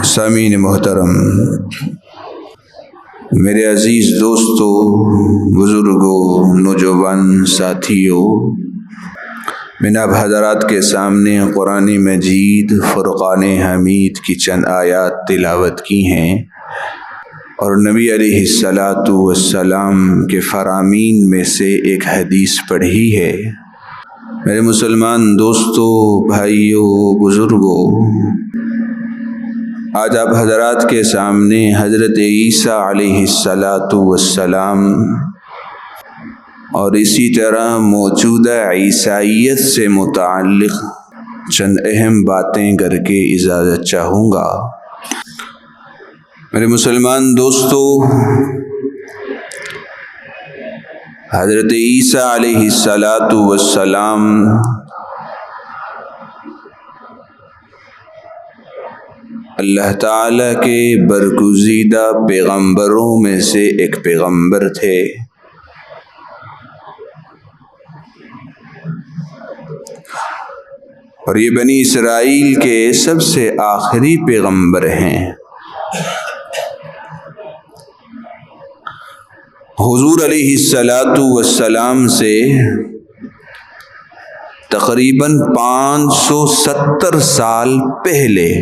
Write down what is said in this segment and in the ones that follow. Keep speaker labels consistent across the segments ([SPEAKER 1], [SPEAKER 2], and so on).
[SPEAKER 1] سامعین محترم، میرے عزیز دوستو، بزرگوں، نوجوان ساتھیوں، میں نے اب حضرات کے سامنے قرآن مجید فرقان حمید کی چند آیات تلاوت کی ہیں اور نبی علیہ السلام کے فرامین میں سے ایک حدیث پڑھی ہے۔ میرے مسلمان دوستو، بھائیوں، بزرگوں، آج آپ حضرات کے سامنے حضرت عیسیٰ علیہ السلام اور اسی طرح موجودہ عیسائیت سے متعلق چند اہم باتیں کر کے اجازت چاہوں گا۔ میرے مسلمان دوستو، حضرت عیسیٰ علیہ السلام اللہ تعالیٰ کے برگزیدہ پیغمبروں میں سے ایک پیغمبر تھے۔ اور یہ بنی اسرائیل کے سب سے آخری پیغمبر ہیں۔ حضور علیہ السلام سے تقریباً 570 سال پہلے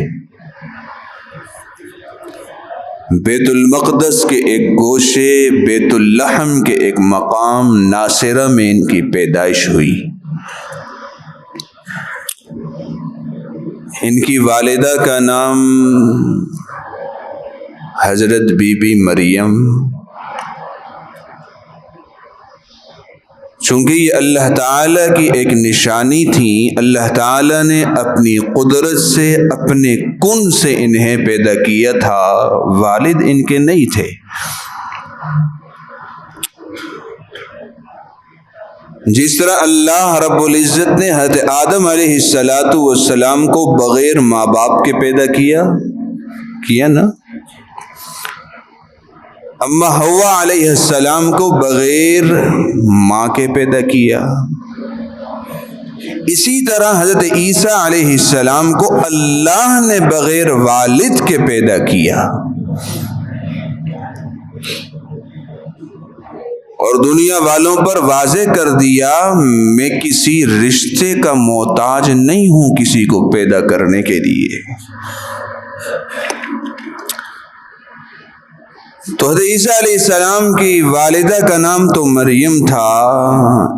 [SPEAKER 1] بیت المقدس کے ایک گوشے، بیت اللحم کے ایک مقام ناصرہ میں ان کی پیدائش ہوئی۔ ان کی والدہ کا نام حضرت بی بی مریم، چونکہ یہ اللہ تعالیٰ کی ایک نشانی تھی، اللہ تعالیٰ نے اپنی قدرت سے، اپنے کن سے انہیں پیدا کیا تھا، والد ان کے نہیں تھے۔ جس طرح اللہ رب العزت نے حضرت آدم علیہ السلام کو بغیر ماں باپ کے پیدا کیا نا، اما حوا علیہ السلام کو بغیر ماں کے پیدا کیا، اسی طرح حضرت عیسیٰ علیہ السلام کو اللہ نے بغیر والد کے پیدا کیا اور دنیا والوں پر واضح کر دیا، میں کسی رشتے کا محتاج نہیں ہوں کسی کو پیدا کرنے کے لیے۔ تو حضرت عیسیٰ علیہ السلام کی والدہ کا نام تو مریم تھا،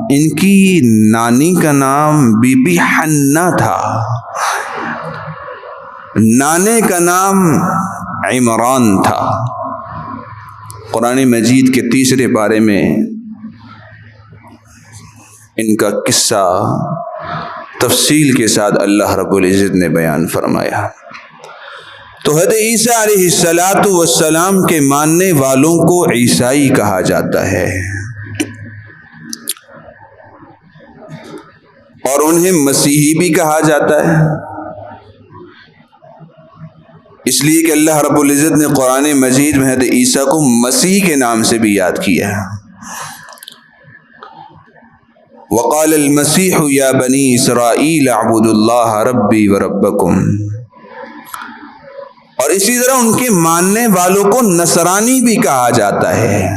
[SPEAKER 1] ان کی نانی کا نام بی بی حنا تھا، نانے کا نام عمران تھا۔ قرآن مجید کے تیسرے پارے میں ان کا قصہ تفصیل کے ساتھ اللہ رب العزت نے بیان فرمایا۔ تو حضرت عیسیٰ علیہ السلام کے ماننے والوں کو عیسائی کہا جاتا ہے اور انہیں مسیحی بھی کہا جاتا ہے، اس لیے کہ اللہ رب العزت نے قرآن مجید میں حضرت عیسیٰ کو مسیح کے نام سے بھی یاد کیا ہے۔ وقال المسیح یا بنی اسرائیل اعبدوا اللہ ربی وربکم، اور اسی طرح ان کے ماننے والوں کو نصرانی بھی کہا جاتا ہے،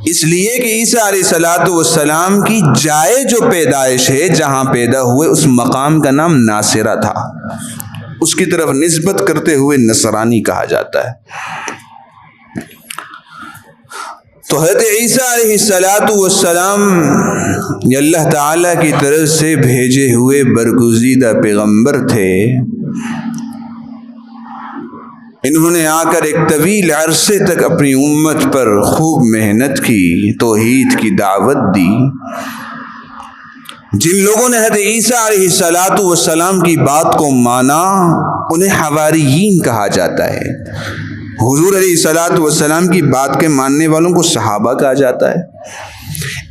[SPEAKER 1] اس لیے کہ عیسیٰ علیہ السلام کی جائے جو پیدائش ہے، جہاں پیدا ہوئے، اس مقام کا نام ناصرہ تھا، اس کی طرف نسبت کرتے ہوئے نصرانی کہا جاتا ہے۔ تو حضرت عیسیٰ علیہ السلام یہ اللہ تعالیٰ کی طرف سے بھیجے ہوئے برگزیدہ پیغمبر تھے۔ انہوں نے آ کر ایک طویل عرصے تک اپنی امت پر خوب محنت کی، توحید کی دعوت دی۔ جن لوگوں نے حضرت عیسیٰ علیہ السلام کی بات کو مانا، انہیں حواریین کہا جاتا ہے۔ حضور علیہ السلام کی بات کے ماننے والوں کو صحابہ کہا جاتا ہے۔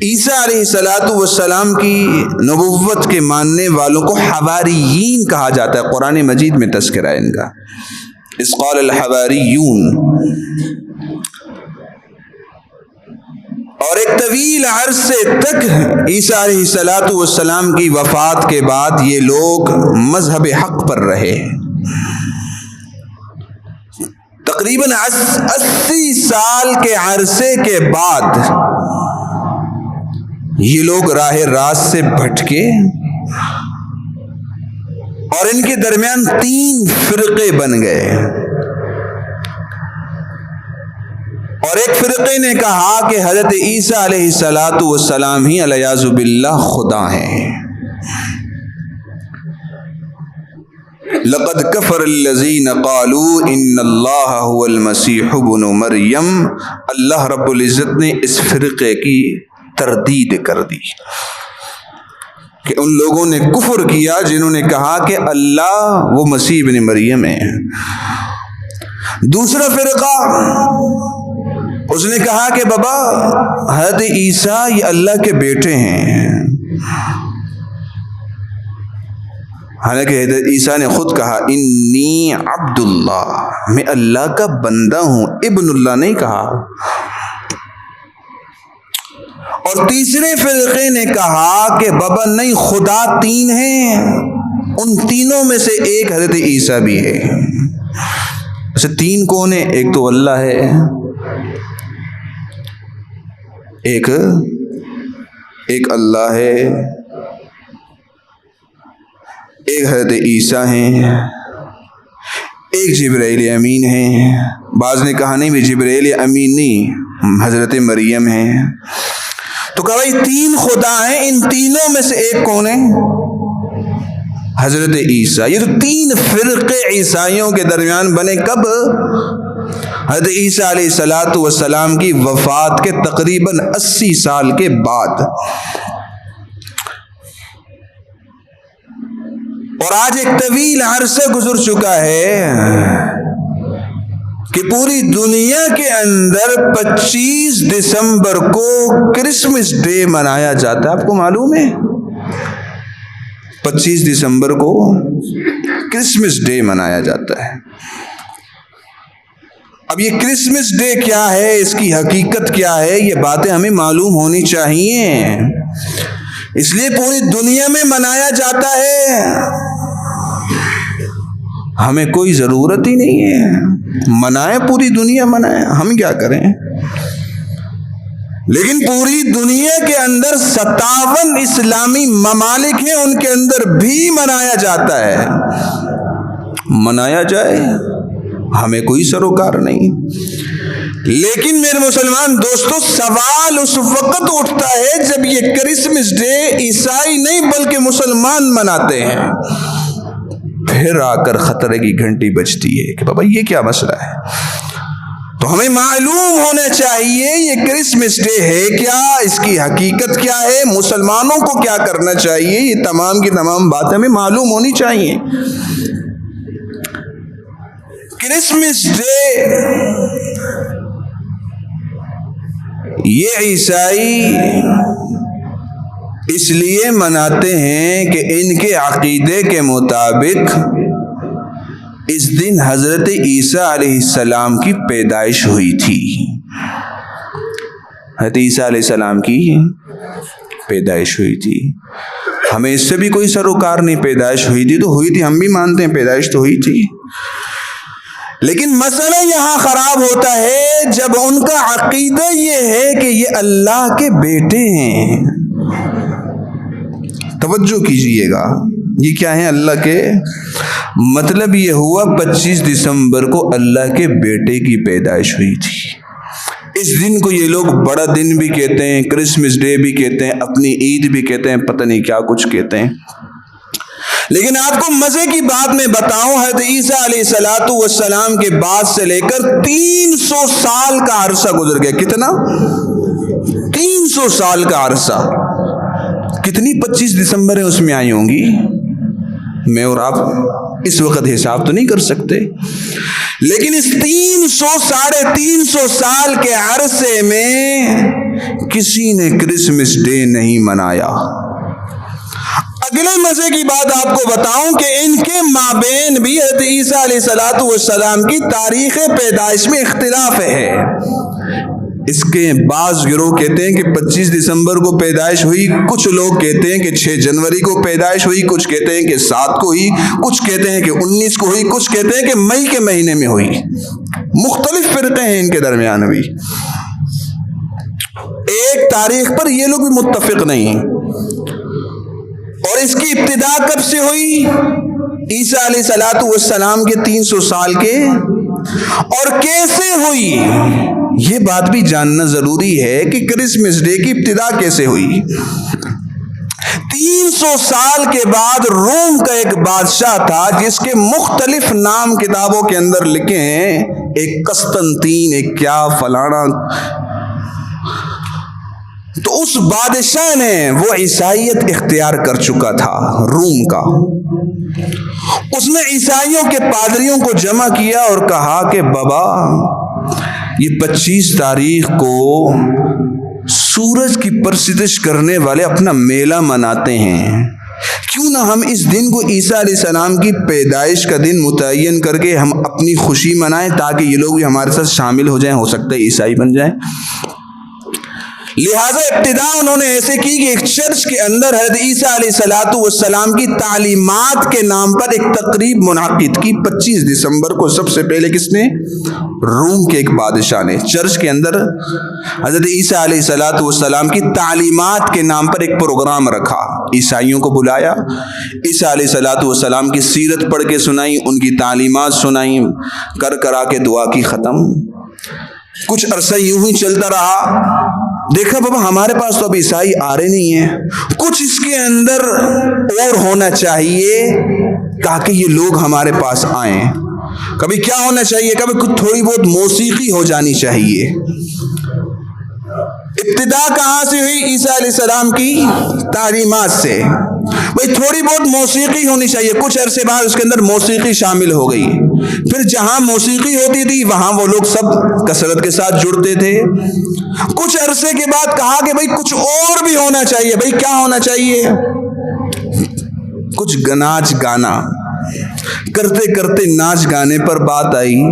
[SPEAKER 1] عیسیٰ علیہ السلام کی نبوت کے ماننے والوں کو حواریین کہا جاتا ہے۔ قرآن مجید میں تذکرہ ہے ان کا، اذ قال الحواریون۔ اور ایک طویل عرصے تک عیسیٰ علیہ السلام کی وفات کے بعد یہ لوگ مذہب حق پر رہے۔ تقریباً 80 سال کے عرصے کے بعد یہ لوگ راہ راست سے بھٹکے اور ان کے درمیان 3 فرقے بن گئے، اور ایک فرقے نے کہا کہ حضرت عیسیٰ علیہ السلام ہی علیہ باللہ خدا ہیں۔ لقد کفر الذین قالوا ان اللہ هو المسیح ابن مریم، اللہ رب العزت نے اس فرقے کی تردید کر دی کہ ان لوگوں نے کفر کیا جنہوں نے کہا کہ اللہ وہ مسیح ابن مریم ہے۔ دوسرا فرقہ اس نے کہا کہ بابا حضرت عیسیٰ یہ اللہ کے بیٹے ہیں، حالانکہ حضرت عیسیٰ نے خود کہا انی عبد اللہ، میں اللہ کا بندہ ہوں، ابن اللہ نہیں کہا۔ اور تیسرے فرقے نے کہا کہ بابا نہیں، خدا 3 ہیں، ان تینوں میں سے ایک حضرت عیسیٰ بھی ہے۔ اسے 3 کون ہیں؟ ایک تو اللہ ہے، ایک اللہ ہے، ایک حضرت عیسیٰ ہیں، ایک جبرائیل امین ہیں۔ بعض نے کہا نہیں بھی جبرائیل امین نہیں، حضرت مریم ہیں۔ تو کہا بھائی 3 خدا ہیں، ان تینوں میں سے ایک کون ہے؟ حضرت عیسیٰ۔ یہ تو 3 فرقے عیسائیوں کے درمیان بنے کب؟ حضرت عیسیٰ علیہ السلام کی وفات کے تقریباً 80 سال کے بعد۔ اور آج ایک طویل عرصہ گزر چکا ہے کہ پوری دنیا کے اندر 25 دسمبر کو کرسمس ڈے منایا جاتا ہے۔ آپ کو معلوم ہے 25 دسمبر کو کرسمس ڈے منایا جاتا ہے۔ اب یہ کرسمس ڈے کیا ہے، اس کی حقیقت کیا ہے، یہ باتیں ہمیں معلوم ہونی چاہیے، اس لیے پوری دنیا میں منایا جاتا ہے۔ ہمیں کوئی ضرورت ہی نہیں ہے، منائے پوری دنیا منائے، ہم کیا کریں؟ لیکن پوری دنیا کے اندر 57 اسلامی ممالک ہیں، ان کے اندر بھی منایا جاتا ہے۔ منایا جائے، ہمیں کوئی سروکار نہیں۔ لیکن میرے مسلمان دوستو، سوال اس وقت اٹھتا ہے جب یہ کرسمس ڈے عیسائی نہیں بلکہ مسلمان مناتے ہیں، پھر آ کر خطرے کی گھنٹی بجتی ہے کہ بابا یہ کیا مسئلہ ہے۔ تو ہمیں معلوم ہونا چاہیے یہ کرسمس ڈے ہے کیا، اس کی حقیقت کیا ہے، مسلمانوں کو کیا کرنا چاہیے، یہ تمام کی تمام باتیں ہمیں معلوم ہونی چاہیے۔ کرسمس ڈے یہ عیسائی اس لیے مناتے ہیں کہ ان کے عقیدے کے مطابق اس دن حضرت عیسیٰ علیہ السلام کی پیدائش ہوئی تھی۔ حضرت عیسیٰ علیہ السلام کی پیدائش ہوئی تھی۔ ہمیں اس سے بھی کوئی سروکار نہیں، پیدائش ہوئی تھی تو ہوئی تھی، ہم بھی مانتے ہیں پیدائش تو ہوئی تھی۔ لیکن مسئلہ یہاں خراب ہوتا ہے جب ان کا عقیدہ یہ ہے کہ یہ اللہ کے بیٹے ہیں۔ توجہ کیجئے گا، یہ کیا ہیں؟ اللہ کے۔ مطلب یہ ہوا 25 دسمبر کو اللہ کے بیٹے کی پیدائش ہوئی تھی۔ اس دن کو یہ لوگ بڑا دن بھی کہتے ہیں، کرسمس ڈے بھی کہتے ہیں، اپنی عید بھی کہتے ہیں، پتہ نہیں کیا کچھ کہتے ہیں۔ لیکن آپ کو مزے کی بات میں بتاؤں، حضرت عیسیٰ علیہ السلام کے بعد سے لے کر 300 سال کا عرصہ گزر گیا۔ کتنا؟ 300 سال کا عرصہ۔ کتنی 25 دسمبر اس میں آئی ہوں گی، میں اور آپ اس وقت حساب تو نہیں کر سکتے، لیکن اس 300-350 سال کے عرصے میں کسی نے کرسمس ڈے نہیں منایا۔ اگلے مزے کی بات آپ کو بتاؤں کہ ان کے مابین بھی حضرت عیسیٰ علیہ السلام کی تاریخ پیدائش میں اختلاف ہے۔ اس کے بعض گروہ کہتے ہیں کہ 25 دسمبر کو پیدائش ہوئی، کچھ لوگ کہتے ہیں کہ 6 جنوری کو پیدائش ہوئی، کچھ کہتے ہیں کہ 7 کو ہوئی، کچھ کہتے ہیں کہ 19 کو ہوئی، کچھ کہتے ہیں کہ مئی کے مہینے میں ہوئی۔ مختلف فرقے ہیں ان کے درمیان بھی، ایک تاریخ پر یہ لوگ بھی متفق نہیں ہیں۔ اور اس کی ابتدا کب سے ہوئی؟ عیسیٰ علیہ السلام کے 300 سال کے، اور کیسے ہوئی یہ بات بھی جاننا ضروری ہے کہ کرسمس ڈے کی ابتدا کیسے ہوئی۔ 300 سال کے بعد روم کا ایک بادشاہ تھا جس کے مختلف نام کتابوں کے اندر لکھے ہیں، ایک قسطنطین، ایک کیا فلانا۔ تو اس بادشاہ نے وہ عیسائیت اختیار کر چکا تھا روم کا۔ اس نے عیسائیوں کے پادریوں کو جمع کیا اور کہا کہ بابا یہ 25 تاریخ کو سورج کی پرستش کرنے والے اپنا میلہ مناتے ہیں، کیوں نہ ہم اس دن کو عیسیٰ علیہ السلام کی پیدائش کا دن متعین کر کے ہم اپنی خوشی منائیں، تاکہ یہ لوگ بھی ہمارے ساتھ شامل ہو جائیں، ہو سکتا ہے عیسائی بن جائیں۔ لہٰذا ابتدا انہوں نے ایسے کی کہ ایک چرچ کے اندر حضرت عیسیٰ علیہ السلام کی تعلیمات کے نام پر ایک تقریب منعقد کی۔ 25 دسمبر کو سب سے پہلے کس نے؟ روم کے ایک بادشاہ نے چرچ کے اندر حضرت عیسیٰ علیہ السلام کی تعلیمات کے نام پر ایک پروگرام رکھا، عیسائیوں کو بلایا، عیسیٰ علیہ السلام کی سیرت پڑھ کے سنائی، ان کی تعلیمات سنائی، کرا کے دعا کی، ختم۔ کچھ عرصہ یوں ہی چلتا رہا، دیکھا بابا ہمارے پاس تو اب عیسائی آ رہے نہیں ہیں، کچھ اس کے اندر اور ہونا چاہیے تاکہ یہ لوگ ہمارے پاس آئیں۔ کبھی کیا ہونا چاہیے؟ کبھی کچھ تھوڑی بہت موسیقی ہو جانی چاہیے۔ ابتدا کہاں سے ہوئی؟ عیسیٰ علیہ السلام کی تعلیمات سے۔ بھئی تھوڑی بہت موسیقی ہونی چاہیے۔ کچھ عرصے بعد اس کے اندر موسیقی شامل ہو گئی، پھر جہاں موسیقی ہوتی تھی وہاں وہ لوگ سب کثرت کے ساتھ جڑتے تھے۔ کچھ عرصے کے بعد کہا کہ بھئی کچھ اور بھی ہونا چاہیے۔ بھئی کیا ہونا چاہیے؟ کچھ ناچ گانا۔ کرتے کرتے ناچ گانے پر بات آئی،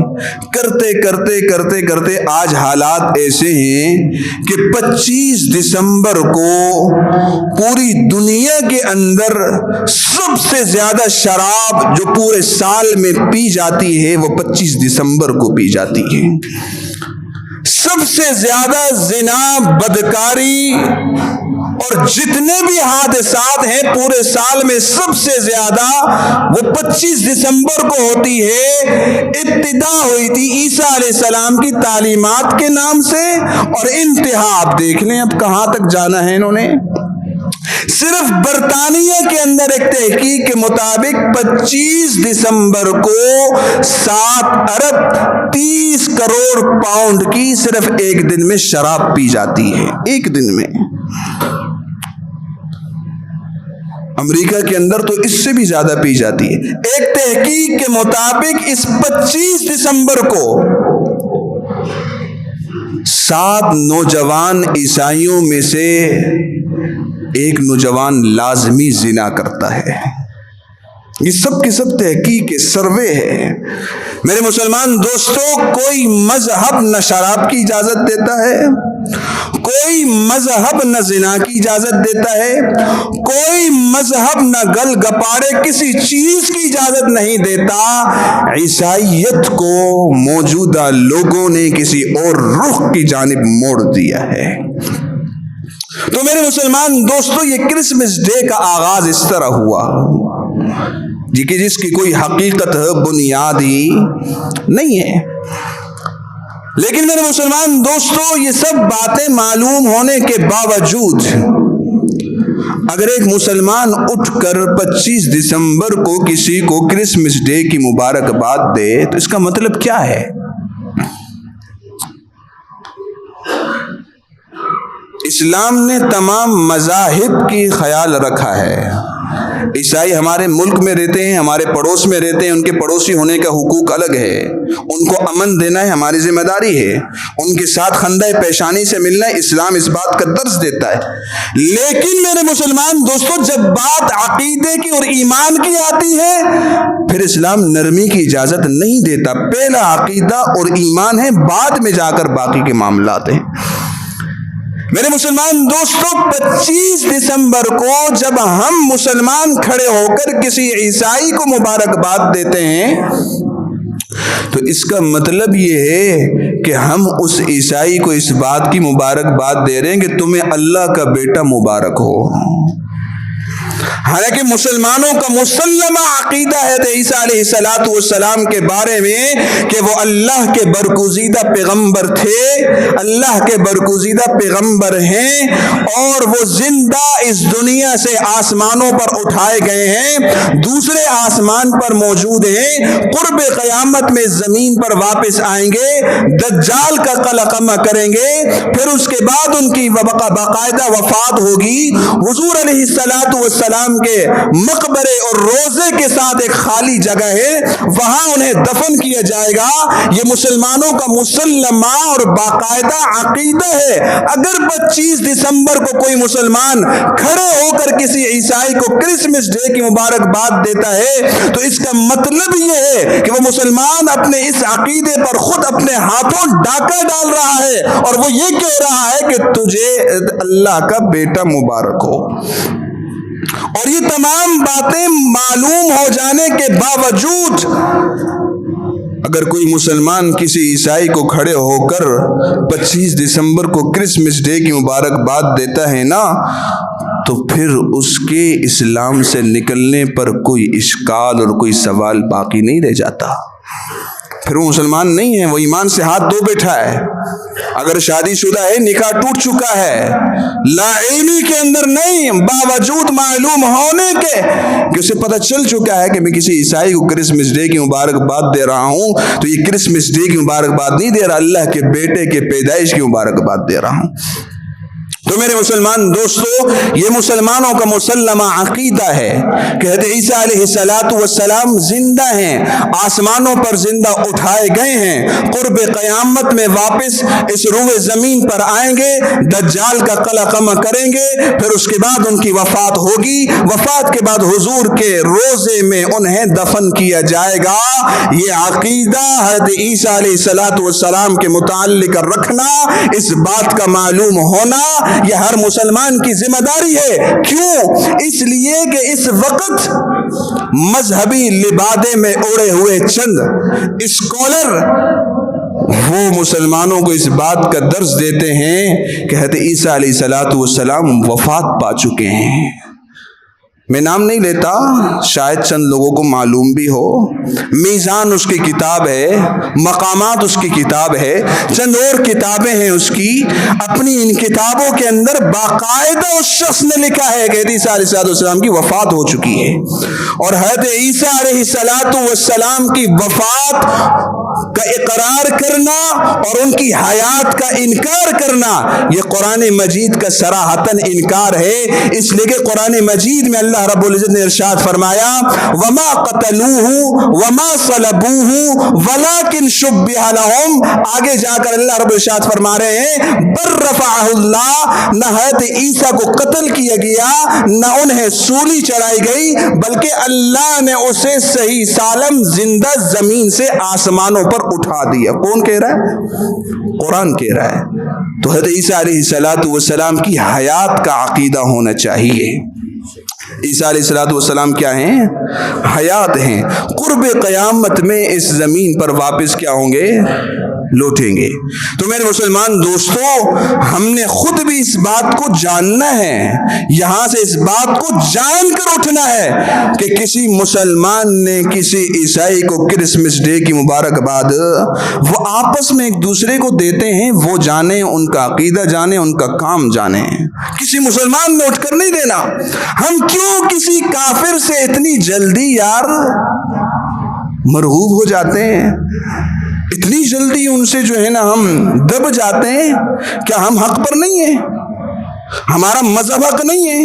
[SPEAKER 1] کرتے آج حالات ایسے ہیں کہ 25 دسمبر کو پوری دنیا کے اندر سب سے زیادہ شراب جو پورے سال میں پی جاتی ہے وہ 25 دسمبر کو پی جاتی ہے۔ سب سے زیادہ زنا، بدکاری اور جتنے بھی حادثات ہیں پورے سال میں سب سے زیادہ وہ 25 دسمبر کو ہوتی ہے۔ ابتدا ہوئی تھی عیسیٰ علیہ السلام کی تعلیمات کے نام سے، اور انتہا آپ دیکھ لیں اب کہاں تک جانا ہے انہوں نے۔ صرف برطانیہ کے اندر ایک تحقیق کے مطابق 25 دسمبر کو 7 ارب 30 کروڑ پاؤنڈ کی صرف ایک دن میں شراب پی جاتی ہے، ایک دن میں۔ امریکہ کے اندر تو اس سے بھی زیادہ پی جاتی ہے۔ ایک تحقیق کے مطابق اس 25 دسمبر کو 7 نوجوان عیسائیوں میں سے ایک نوجوان لازمی زنا کرتا ہے۔ یہ سب کی سب تحقیق کے سروے ہے۔ میرے مسلمان دوستوں، کوئی مذہب نہ شراب کی اجازت دیتا ہے، کوئی مذہب نہ زنا کی اجازت دیتا ہے، کوئی مذہب نہ گل گپاڑے کسی چیز کی اجازت نہیں دیتا۔ عیسائیت کو موجودہ لوگوں نے کسی اور رخ کی جانب موڑ دیا ہے۔ تو میرے مسلمان دوستو، یہ کرسمس ڈے کا آغاز اس طرح ہوا جس کی کوئی حقیقت بنیاد ہی نہیں ہے۔ لیکن میرے مسلمان دوستو، یہ سب باتیں معلوم ہونے کے باوجود اگر ایک مسلمان اٹھ کر 25 دسمبر کو کسی کو کرسمس ڈے کی مبارکباد دے تو اس کا مطلب کیا ہے؟ اسلام نے تمام مذاہب کی خیال رکھا ہے۔ عیسائی ہمارے ملک میں رہتے ہیں، ہمارے پڑوس میں رہتے ہیں، ان کے پڑوسی ہونے کا حقوق الگ ہے، ان کو امن دینا ہے ہماری ذمہ داری ہے، ان کے ساتھ خندہ پیشانی سے ملنا ہے، اسلام اس بات کا درس دیتا ہے۔ لیکن میرے مسلمان دوستو، جب بات عقیدے کی اور ایمان کی آتی ہے پھر اسلام نرمی کی اجازت نہیں دیتا۔ پہلا عقیدہ اور ایمان ہے، بعد میں جا کر باقی کے معاملات ہیں۔ میرے مسلمان دوستو، 25 دسمبر کو جب ہم مسلمان کھڑے ہو کر کسی عیسائی کو مبارکباد دیتے ہیں تو اس کا مطلب یہ ہے کہ ہم اس عیسائی کو اس بات کی مبارکباد دے رہے ہیں کہ تمہیں اللہ کا بیٹا مبارک ہو۔ حالانکہ مسلمانوں کا مسلمہ عقیدہ ہے عیسیٰ علیہ السلام کے بارے میں کہ وہ اللہ کے برگزیدہ پیغمبر تھے، اللہ کے برگزیدہ پیغمبر ہیں، اور وہ زندہ اس دنیا سے آسمانوں پر اٹھائے گئے ہیں، دوسرے آسمان پر موجود ہیں، قرب قیامت میں زمین پر واپس آئیں گے، دجال کا قلقمہ کریں گے، پھر اس کے بعد ان کی باقاعدہ وفات ہوگی۔ حضور علیہ السلام کے مقبرے اور روزے کے ساتھ ایک خالی جگہ ہے، وہاں انہیں دفن کیا جائے گا۔ یہ مسلمانوں کا مسلمہ اور باقاعدہ عقیدہ ہے۔ اگر 25 دسمبر کو کوئی مسلمان کھڑے ہو کر کسی عیسائی کو کرسمس ڈے کی مبارکباد دیتا ہے تو اس کا مطلب یہ ہے کہ وہ مسلمان اپنے اس عقیدے پر خود اپنے ہاتھوں ڈاکہ ڈال رہا ہے، اور وہ یہ کہہ رہا ہے کہ تجھے اللہ کا بیٹا مبارک ہو۔ اور یہ تمام باتیں معلوم ہو جانے کے باوجود اگر کوئی مسلمان کسی عیسائی کو کھڑے ہو کر 25 دسمبر کو کرسمس ڈے کی مبارکباد دیتا ہے نا، تو پھر اس کے اسلام سے نکلنے پر کوئی اشکال اور کوئی سوال باقی نہیں رہ جاتا۔ پھر وہ مسلمان نہیں ہے، وہ ایمان سے ہاتھ دھو بیٹھا ہے۔ اگر شادی شدہ ہے، نکاح ٹوٹ چکا ہے، لا علمی کے اندر نہیں، باوجود معلوم ہونے کے کہ اسے پتہ چل چکا ہے کہ میں کسی عیسائی کو کرسمس ڈے کی مبارکباد دے رہا ہوں، تو یہ کرسمس ڈے کی مبارکباد نہیں دے رہا، اللہ کے بیٹے کے پیدائش کی مبارکباد دے رہا ہوں۔ تو میرے مسلمان دوستو، یہ مسلمانوں کا مسلمہ عقیدہ ہے کہ حضرت عیسیٰ علیہ السلام زندہ ہیں، آسمانوں پر زندہ اٹھائے گئے ہیں، قرب قیامت میں واپس اس روئے زمین پر آئیں گے، دجال کا قلقمہ کریں گے، پھر اس کے بعد ان کی وفات ہوگی، وفات کے بعد حضور کے روزے میں انہیں دفن کیا جائے گا۔ یہ عقیدہ حضرت عیسیٰ علیہ السلام کے متعلق رکھنا، اس بات کا معلوم ہونا، یہ ہر مسلمان کی ذمہ داری ہے۔ کیوں؟ اس لیے کہ اس وقت مذہبی لبادے میں اڑے ہوئے چند اسکالر وہ مسلمانوں کو اس بات کا درس دیتے ہیں کہ حضرت عیسیٰ علیہ السلام وفات پا چکے ہیں۔ میں نام نہیں لیتا، شاید چند لوگوں کو معلوم بھی ہو۔ میزان اس کی کتاب ہے، مقامات اس کی کتاب ہے، چند اور کتابیں ہیں اس کی۔ اپنی ان کتابوں کے اندر باقاعدہ اس شخص نے لکھا ہے کہ عیسیٰ علیہ السلام کی وفات ہو چکی ہے، اور حضرت عیسیٰ علیہ السلام کی وفات کا اقرار کرنا اور ان کی حیات کا انکار کرنا، یہ قرآن مجید کا صراحتاً انکار ہے۔ اس لیے کہ قرآن مجید میں اللہ رب العزت نے ارشاد فرمایا وما قتلوه وما صلبوه ولكن شبه لهم، آگے جا کر اللہ رب ارشاد فرما رہے ہیں بل رفعه اللہ، نہ حضرت عیسیٰ کو قتل کیا گیا، نہ انہیں سولی چڑھائی گئی، بلکہ اللہ نے اسے صحیح سالم زندہ زمین سے آسمانوں پر اٹھا دیا۔ کون کہہ رہا ہے؟ قرآن کہہ رہا ہے۔ تو حضرت عیسیٰ علیہ السلام کی حیات کا عقیدہ ہونا چاہیے۔ عیسیٰ علیہ السلام کیا ہیں؟ حیات ہیں، قرب قیامت میں اس زمین پر واپس کیا ہوں گے؟ لوٹیں گے۔ تو میرے مسلمان دوستو، ہم نے خود بھی اس بات کو جاننا ہے، یہاں سے اس بات کو جان کر اٹھنا ہے کہ کسی مسلمان نے کسی عیسائی کو کرسمس ڈے کی مبارکباد وہ آپس میں ایک دوسرے کو دیتے ہیں، وہ جانیں، ان کا عقیدہ جانیں، ان کا کام جانیں، کسی مسلمان نے اٹھ کر نہیں دینا۔ ہم کیوں کسی کافر سے اتنی جلدی یار مرغوب ہو جاتے ہیں، اتنی جلدی ان سے جو ہے نا ہم دب جاتے ہیں؟ کیا ہم حق پر نہیں ہیں؟ ہمارا مذہب حق نہیں ہے؟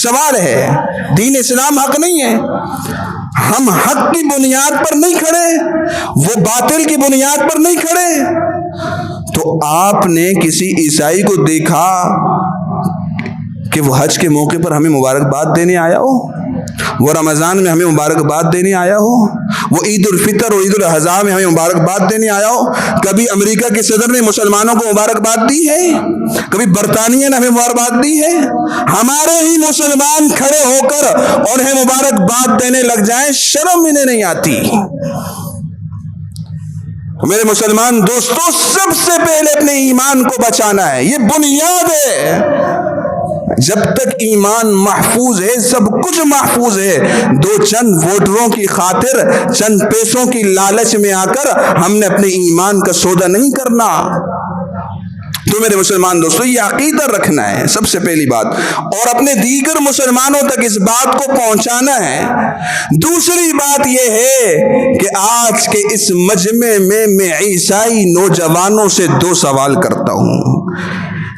[SPEAKER 1] سوال ہے، دین اسلام حق نہیں ہے؟ ہم حق کی بنیاد پر نہیں کھڑے، وہ باطل کی بنیاد پر نہیں کھڑے۔ تو آپ نے کسی عیسائی کو دیکھا کہ وہ حج کے موقع پر ہمیں مبارکباد دینے آیا ہو، وہ رمضان میں ہمیں مبارکباد دینے آیا ہو، وہ عید الفطر اور عید الاضحیٰ میں ہمیں مبارکباد دینے آیا ہو؟ کبھی امریکہ کے صدر نے مسلمانوں کو مبارکباد دی ہے؟ کبھی برطانیہ نے ہمیں مبارکباد دی ہے؟ ہمارے ہی مسلمان کھڑے ہو کر انہیں مبارکباد دینے لگ جائیں، شرم انہیں نہیں آتی؟ میرے مسلمان دوستوں، سب سے پہلے اپنے ایمان کو بچانا ہے، یہ بنیاد ہے۔ جب تک ایمان محفوظ ہے سب کچھ محفوظ ہے۔ دو چند ووٹروں کی خاطر، چند پیسوں کی لالچ میں آ کر ہم نے اپنے ایمان کا سودا نہیں کرنا۔ تو میرے مسلمان دوستو، یہ عقیدہ رکھنا ہے سب سے پہلی بات، اور اپنے دیگر مسلمانوں تک اس بات کو پہنچانا ہے۔ دوسری بات یہ ہے کہ آج کے اس مجمع میں عیسائی نوجوانوں سے دو سوال کرتا ہوں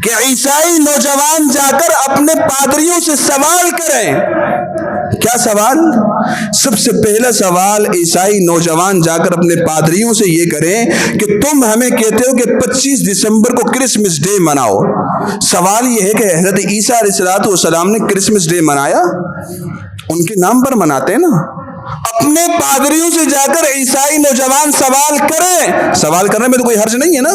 [SPEAKER 1] کہ عیسائی نوجوان جا کر اپنے پادریوں سے سوال کریں۔ کیا سوال؟ سب سے پہلا سوال عیسائی نوجوان جا کر اپنے پادریوں سے یہ کریں کہ تم ہمیں کہتے ہو کہ 25 دسمبر کو کرسمس ڈے مناؤ۔ سوال یہ ہے کہ حضرت عیسیٰ علیہ السلام نے کرسمس ڈے منایا؟ ان کے نام پر مناتے ہیں نا۔ اپنے پادریوں سے جا کر عیسائی نوجوان سوال کریں، سوال کرنے میں تو کوئی حرج نہیں ہے نا،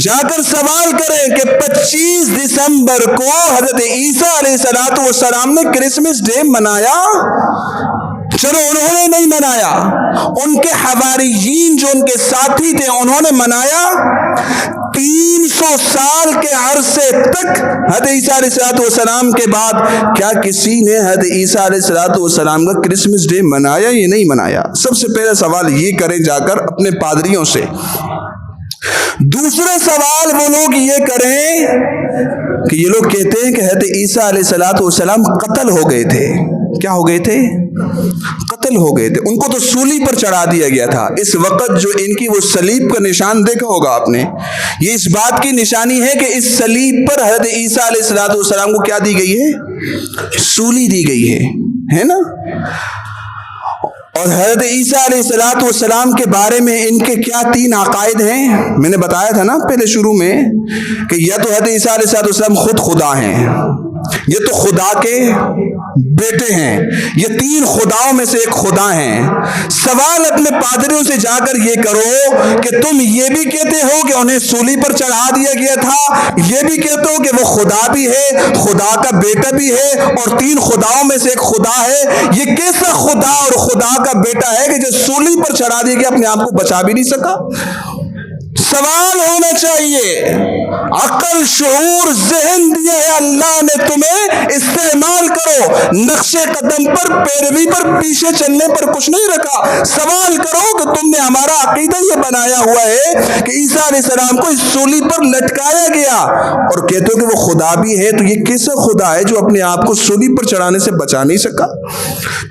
[SPEAKER 1] جا کر سوال کریں کہ 25 دسمبر کو حضرت عیسیٰ علیہ السلام نے کرسمس ڈے منایا؟ چلو انہوں نے نہیں منایا، ان کے حواریین جو ان کے ساتھی تھے انہوں نے منایا۔ 300 سال کے عرصے تک حضرت عیسیٰ علیہ السلام کے بعد کیا کسی نے حضرت عیسیٰ علیہ السلام کا کرسمس ڈے منایا یا نہیں منایا؟ سب سے پہلا سوال یہ کریں جا کر اپنے پادریوں سے۔ دوسرا سوال وہ لوگ یہ کریں کہ یہ لوگ کہتے ہیں کہ حضرت عیسیٰ علیہ السلام قتل ہو گئے تھے۔ کیا ہو گئے تھے؟ قتل ہو گئے تھے، ان کو تو سولی پر چڑھا دیا گیا تھا۔ اس وقت جو ان کی وہ صلیب کا نشان دیکھا ہوگا آپ نے، یہ اس بات کی نشانی ہے کہ اس صلیب پر حضرت عیسیٰ علیہ السلام کو کیا دی گئی ہے؟ سولی دی گئی ہے نا۔ اور حضرت عیسیٰ علیہ السلام کے بارے میں ان کے کیا 3 عقائد ہیں؟ میں نے بتایا تھا نا پہلے شروع میں کہ یا تو حضرت عیسیٰ علیہ السلام خود خدا ہیں، یہ تو خدا کے بیٹے ہیں، یہ 3 خداؤں میں سے ایک خدا ہیں۔ سوال اپنے پادریوں سے جا کر یہ کرو کہ تم یہ بھی کہتے ہو کہ انہیں سولی پر چڑھا دیا گیا تھا، یہ بھی کہتے ہو کہ وہ خدا بھی ہے، خدا کا بیٹا بھی ہے، اور 3 خداؤں میں سے ایک خدا ہے۔ یہ کیسا خدا اور خدا کا بیٹا ہے کہ جو سولی پر چڑھا دیا گیا اپنے آپ کو بچا بھی نہیں سکا؟ سوال ہونا چاہیے۔ عقل، شعور، ذہن دیا ہے اللہ نے تمہیں، استعمال کرو۔ نقش قدم پر، پیروی پر، پیچھے چلنے پر کچھ نہیں رکھا۔ سوال کرو کہ تم نے ہمارا عقیدہ یہ بنایا ہوا ہے کہ عیسیٰ علیہ السلام کو اس سولی پر لٹکایا گیا، اور کہتے ہو کہ وہ خدا بھی ہے، تو یہ کیسا خدا ہے جو اپنے آپ کو سولی پر چڑھانے سے بچا نہیں سکا؟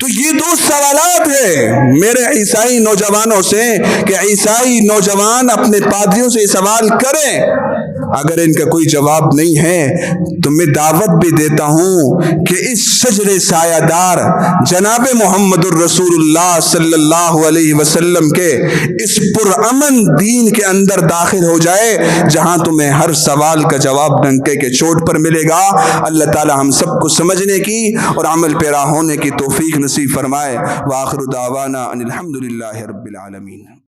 [SPEAKER 1] تو یہ 2 سوالات ہیں میرے عیسائی نوجوانوں سے کہ عیسائی نوجوان اپنے پادریوں سے یہ سوال کریں۔ اگر ان کا کوئی جواب نہیں ہے تو میں دعوت بھی دیتا ہوں کہ اس شجر سایہ دار جناب محمد الرسول اللہ صلی اللہ علیہ وسلم کے اس پرامن دین کے اندر داخل ہو جائے، جہاں تمہیں ہر سوال کا جواب ڈنکے کے چوٹ پر ملے گا۔ اللہ تعالی ہم سب کو سمجھنے کی اور عمل پیرا ہونے کی توفیق نصیب فرمائے۔ وآخر دعوانا ان الحمد للہ رب العالمین۔